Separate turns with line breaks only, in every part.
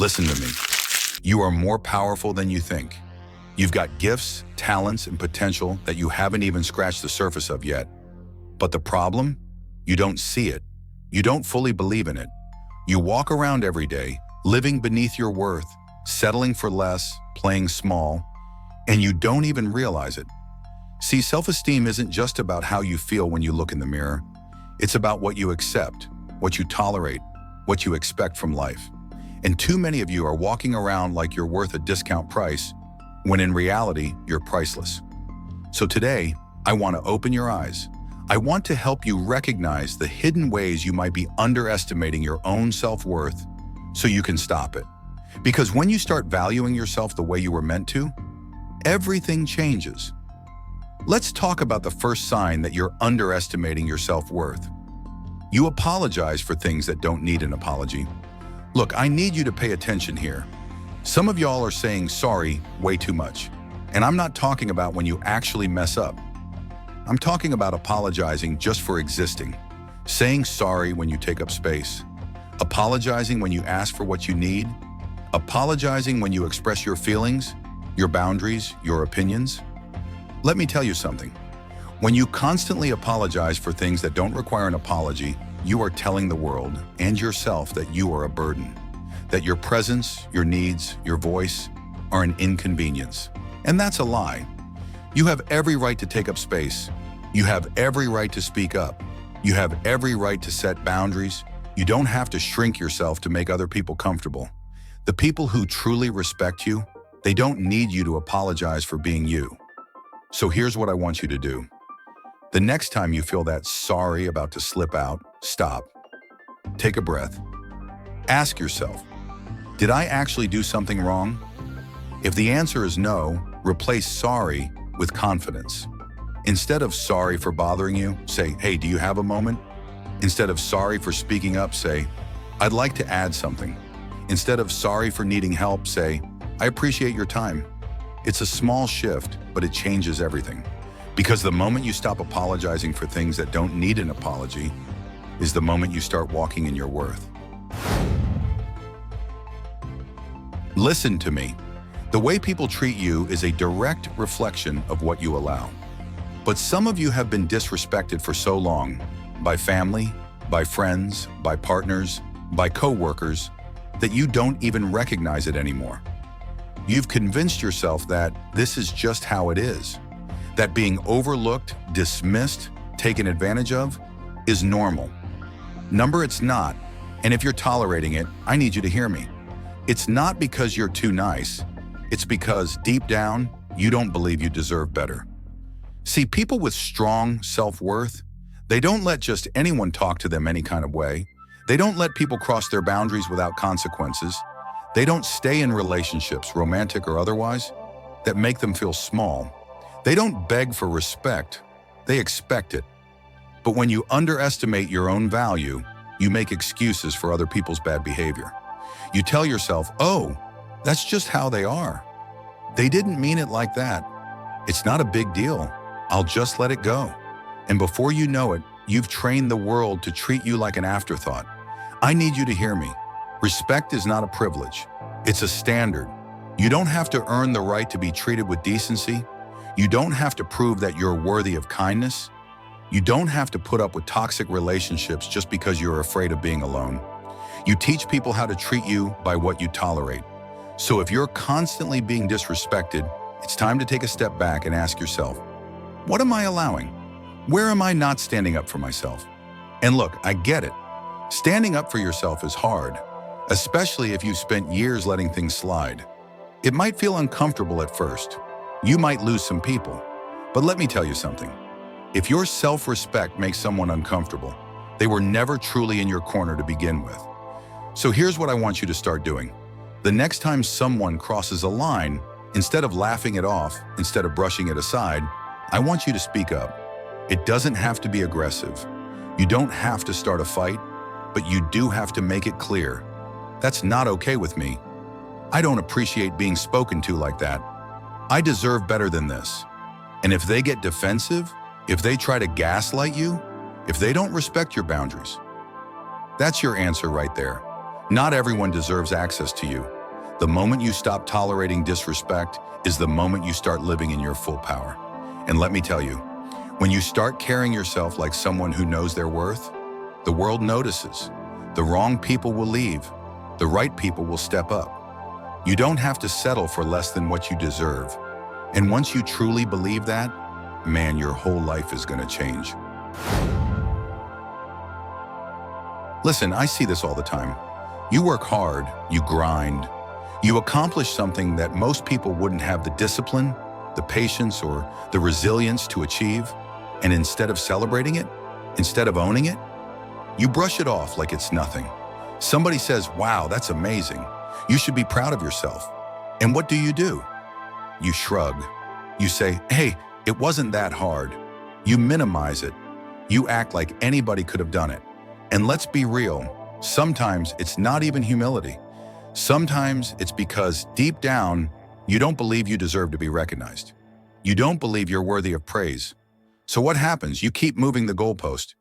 Listen to me. You are more powerful than you think. You've got gifts, talents, and potential that you haven't even scratched the surface of yet. But the problem? You don't see it. You don't fully believe in it. You walk around every day, living beneath your worth, settling for less, playing small, and you don't even realize it. See, self-esteem isn't just about how you feel when you look in the mirror. It's about what you accept, what you tolerate, what you expect from life. And too many of you are walking around like you're worth a discount price, when in reality, you're priceless. So today, I want to open your eyes. I want to help you recognize the hidden ways you might be underestimating your own self-worth so you can stop it. Because when you start valuing yourself the way you were meant to, everything changes. Let's talk about the first sign that you're underestimating your self-worth. You apologize for things that don't need an apology. Look, I need you to pay attention here. Some of y'all are saying sorry way too much. And I'm not talking about when you actually mess up. I'm talking about apologizing just for existing, saying sorry when you take up space, apologizing when you ask for what you need, apologizing when you express your feelings, your boundaries, your opinions. Let me tell you something. When you constantly apologize for things that don't require an apology, you are telling the world and yourself that you are a burden, that your presence, your needs, your voice are an inconvenience. And that's a lie. You have every right to take up space. You have every right to speak up. You have every right to set boundaries. You don't have to shrink yourself to make other people comfortable. The people who truly respect you, they don't need you to apologize for being you. So here's what I want you to do. The next time you feel that sorry about to slip out, stop. Take a breath. Ask yourself, did I actually do something wrong? If the answer is no, replace sorry with confidence. Instead of sorry for bothering you, say, hey, do you have a moment? Instead of sorry for speaking up, say, I'd like to add something. Instead of sorry for needing help, say, I appreciate your time. It's a small shift, but it changes everything. Because the moment you stop apologizing for things that don't need an apology is the moment you start walking in your worth. Listen to me. The way people treat you is a direct reflection of what you allow. But some of you have been disrespected for so long, by family, by friends, by partners, by coworkers, that you don't even recognize it anymore. You've convinced yourself that this is just how it is, that being overlooked, dismissed, taken advantage of is normal. Number, it's not. And if you're tolerating it, I need you to hear me. It's not because you're too nice. It's because deep down, you don't believe you deserve better. See, people with strong self-worth, they don't let just anyone talk to them any kind of way. They don't let people cross their boundaries without consequences. They don't stay in relationships, romantic or otherwise, that make them feel small. They don't beg for respect. They expect it. But when you underestimate your own value, you make excuses for other people's bad behavior. You tell yourself, oh, that's just how they are. They didn't mean it like that. It's not a big deal. I'll just let it go. And before you know it, you've trained the world to treat you like an afterthought. I need you to hear me. Respect is not a privilege. It's a standard. You don't have to earn the right to be treated with decency. You don't have to prove that you're worthy of kindness. You don't have to put up with toxic relationships just because you're afraid of being alone. You teach people how to treat you by what you tolerate. So if you're constantly being disrespected, it's time to take a step back and ask yourself, what am I allowing? Where am I not standing up for myself? And look, I get it. Standing up for yourself is hard, especially if you've spent years letting things slide. It might feel uncomfortable at first. You might lose some people. But let me tell you something. If your self-respect makes someone uncomfortable, they were never truly in your corner to begin with. So here's what I want you to start doing. The next time someone crosses a line, instead of laughing it off, instead of brushing it aside, I want you to speak up. It doesn't have to be aggressive. You don't have to start a fight, but you do have to make it clear. That's not okay with me. I don't appreciate being spoken to like that. I deserve better than this. And if they get defensive, if they try to gaslight you, if they don't respect your boundaries, that's your answer right there. Not everyone deserves access to you. The moment you stop tolerating disrespect is the moment you start living in your full power. And let me tell you, when you start carrying yourself like someone who knows their worth, the world notices. The wrong people will leave. The right people will step up. You don't have to settle for less than what you deserve. And once you truly believe that, man, your whole life is going to change. Listen, I see this all the time. You work hard, you grind, you accomplish something that most people wouldn't have the discipline, the patience, or the resilience to achieve. And instead of celebrating it, instead of owning it, you brush it off like it's nothing. Somebody says, wow, that's amazing. You should be proud of yourself. And what do? You shrug. You say, hey, it wasn't that hard. You minimize it. You act like anybody could have done it. And let's be real, sometimes it's not even humility. Sometimes it's because deep down, you don't believe you deserve to be recognized. You don't believe you're worthy of praise. So what happens? You keep moving the goalpost.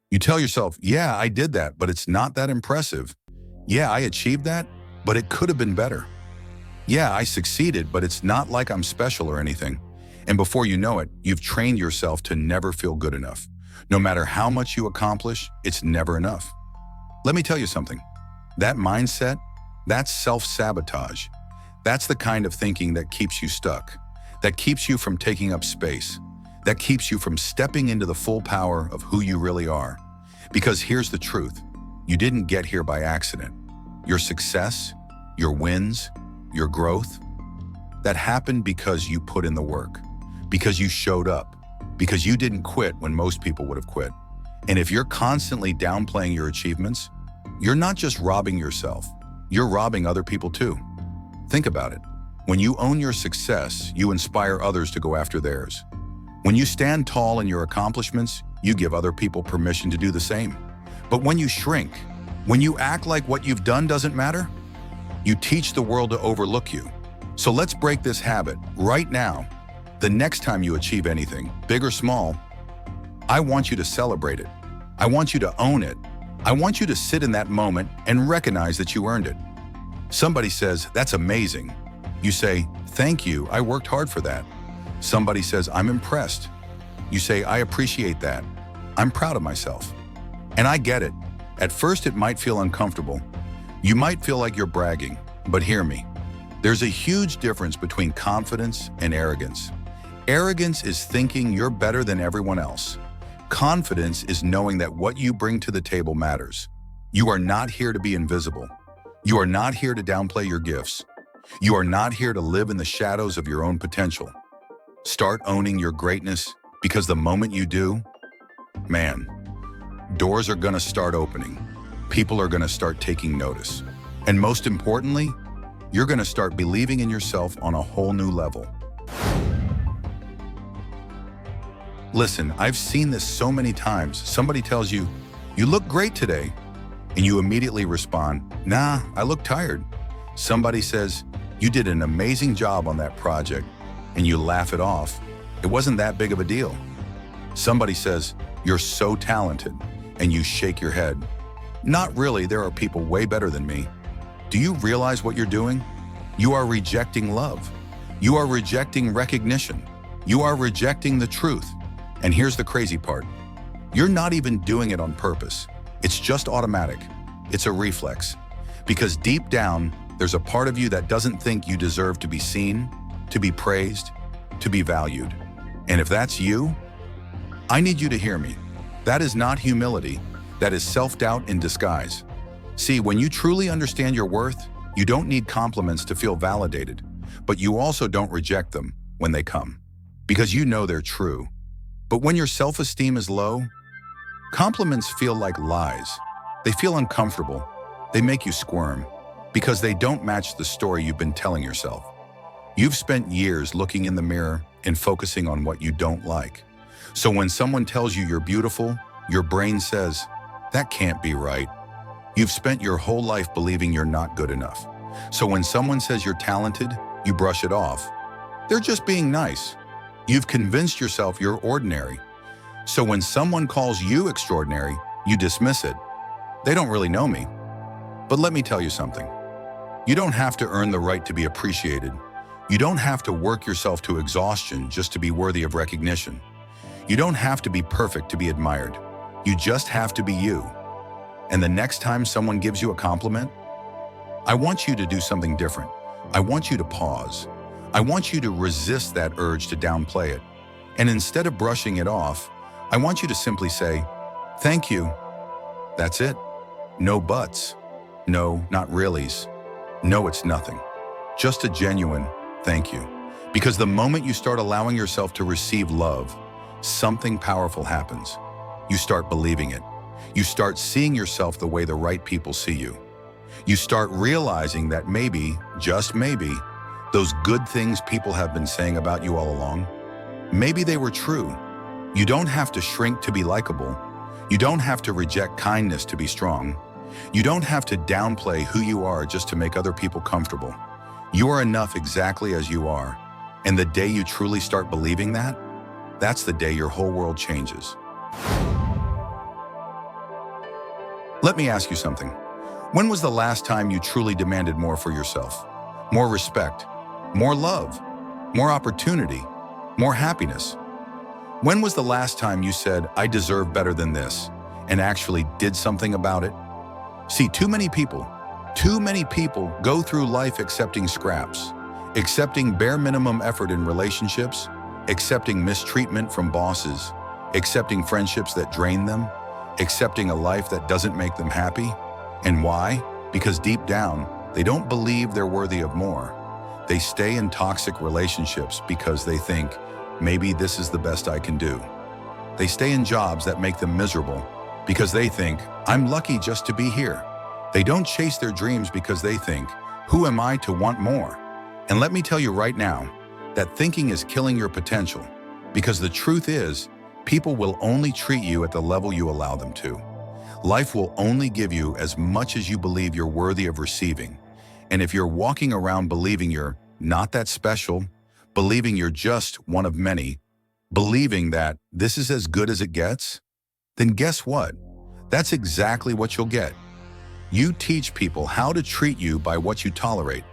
You tell yourself, yeah, I did that, but it's not that impressive. Yeah, I achieved that, but it could have been better. Yeah, I succeeded, but it's not like I'm special or anything. And before you know it, you've trained yourself to never feel good enough. No matter how much you accomplish, it's never enough. Let me tell you something. That mindset, that's self-sabotage. That's the kind of thinking that keeps you stuck, that keeps you from taking up space, that keeps you from stepping into the full power of who you really are. Because here's the truth. You didn't get here by accident. Your success, your wins, your growth, that happened because you put in the work, because you showed up, because you didn't quit when most people would have quit. And if you're constantly downplaying your achievements, you're not just robbing yourself, you're robbing other people too. Think about it. When you own your success, you inspire others to go after theirs. When you stand tall in your accomplishments, you give other people permission to do the same. But when you shrink, when you act like what you've done doesn't matter, you teach the world to overlook you. So let's break this habit right now. The next time you achieve anything, big or small, I want you to celebrate it. I want you to own it. I want you to sit in that moment and recognize that you earned it. Somebody says, that's amazing. You say, thank you, I worked hard for that. Somebody says, I'm impressed. You say, I appreciate that. I'm proud of myself. And I get it. At first, it might feel uncomfortable. You might feel like you're bragging, but hear me. There's a huge difference between confidence and arrogance. Arrogance is thinking you're better than everyone else. Confidence is knowing that what you bring to the table matters. You are not here to be invisible. You are not here to downplay your gifts. You are not here to live in the shadows of your own potential. Start owning your greatness, because the moment you do, man, doors are going to start opening. People are going to start taking notice. And most importantly, you're going to start believing in yourself on a whole new level. Listen, I've seen this so many times. Somebody tells you, you look great today. And you immediately respond, nah, I look tired. Somebody says, you did an amazing job on that project. And you laugh it off. It wasn't that big of a deal. Somebody says, you're so talented. And you shake your head. Not really, there are people way better than me. Do you realize what you're doing? You are rejecting love. You are rejecting recognition. You are rejecting the truth. And here's the crazy part. You're not even doing it on purpose. It's just automatic. It's a reflex. Because deep down, there's a part of you that doesn't think you deserve to be seen, to be praised, to be valued. And if that's you, I need you to hear me. That is not humility. That is self-doubt in disguise. See, when you truly understand your worth, you don't need compliments to feel validated, but you also don't reject them when they come, because you know they're true. But when your self-esteem is low, compliments feel like lies. They feel uncomfortable. They make you squirm because they don't match the story you've been telling yourself. You've spent years looking in the mirror and focusing on what you don't like. So when someone tells you you're beautiful, your brain says, that can't be right. You've spent your whole life believing you're not good enough. So when someone says you're talented, you brush it off. They're just being nice. You've convinced yourself you're ordinary. So when someone calls you extraordinary, you dismiss it. They don't really know me. But let me tell you something. You don't have to earn the right to be appreciated. You don't have to work yourself to exhaustion just to be worthy of recognition. You don't have to be perfect to be admired. You just have to be you. And the next time someone gives you a compliment, I want you to do something different. I want you to pause. I want you to resist that urge to downplay it. And instead of brushing it off, I want you to simply say, "Thank you." That's it. No buts. No, not reallys. No, it's nothing. Just a genuine thank you. Because the moment you start allowing yourself to receive love, something powerful happens. You start believing it. You start seeing yourself the way the right people see you. You start realizing that maybe, just maybe, those good things people have been saying about you all along, maybe they were true. You don't have to shrink to be likable. You don't have to reject kindness to be strong. You don't have to downplay who you are just to make other people comfortable. You are enough exactly as you are. And the day you truly start believing that, that's the day your whole world changes. Let me ask you something. When was the last time you truly demanded more for yourself? More respect, more love, more opportunity, more happiness? When was the last time you said, "I deserve better than this," and actually did something about it? See, too many people go through life accepting scraps, accepting bare minimum effort in relationships, accepting mistreatment from bosses, accepting friendships that drain them, accepting a life that doesn't make them happy. And why? Because deep down, they don't believe they're worthy of more. They stay in toxic relationships because they think, maybe this is the best I can do. They stay in jobs that make them miserable because they think, I'm lucky just to be here. They don't chase their dreams because they think, who am I to want more? And let me tell you right now, that thinking is killing your potential, because the truth is, people will only treat you at the level you allow them to. Life will only give you as much as you believe you're worthy of receiving. And if you're walking around believing you're not that special, believing you're just one of many, believing that this is as good as it gets, then guess what? That's exactly what you'll get. You teach people how to treat you by what you tolerate.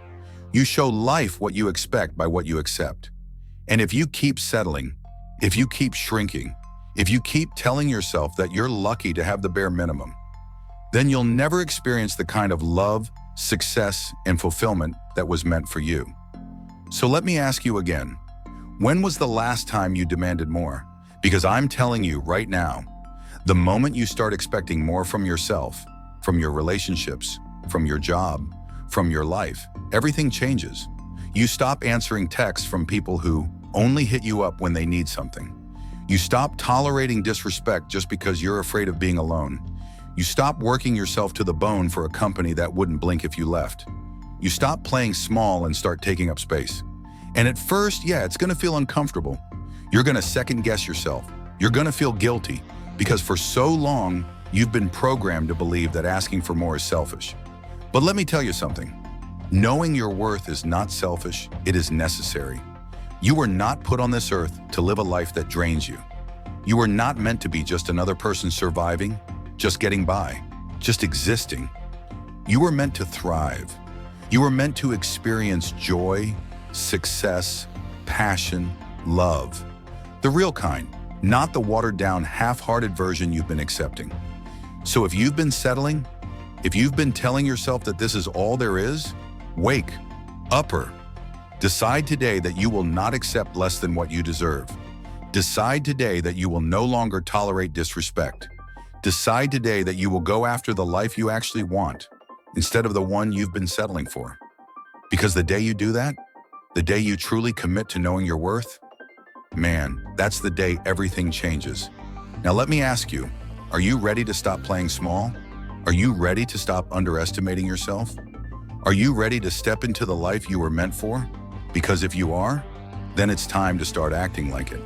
You show life what you expect by what you accept. And if you keep settling, if you keep shrinking, if you keep telling yourself that you're lucky to have the bare minimum, then you'll never experience the kind of love, success, and fulfillment that was meant for you. So let me ask you again, when was the last time you demanded more? Because I'm telling you right now, the moment you start expecting more from yourself, from your relationships, from your job, from your life, everything changes. You stop answering texts from people who only hit you up when they need something. You stop tolerating disrespect just because you're afraid of being alone. You stop working yourself to the bone for a company that wouldn't blink if you left. You stop playing small and start taking up space. And at first, yeah, it's gonna feel uncomfortable. You're gonna second guess yourself. You're gonna feel guilty because for so long, you've been programmed to believe that asking for more is selfish. But let me tell you something. Knowing your worth is not selfish, it is necessary. You were not put on this earth to live a life that drains you. You were not meant to be just another person surviving, just getting by, just existing. You were meant to thrive. You were meant to experience joy, success, passion, love. The real kind, not the watered-down, half-hearted version you've been accepting. So if you've been settling, if you've been telling yourself that this is all there is, wake, upper. Decide today that you will not accept less than what you deserve. Decide today that you will no longer tolerate disrespect. Decide today that you will go after the life you actually want, instead of the one you've been settling for. Because the day you do that, the day you truly commit to knowing your worth, man, that's the day everything changes. Now let me ask you, are you ready to stop playing small? Are you ready to stop underestimating yourself? Are you ready to step into the life you were meant for? Because if you are, then it's time to start acting like it.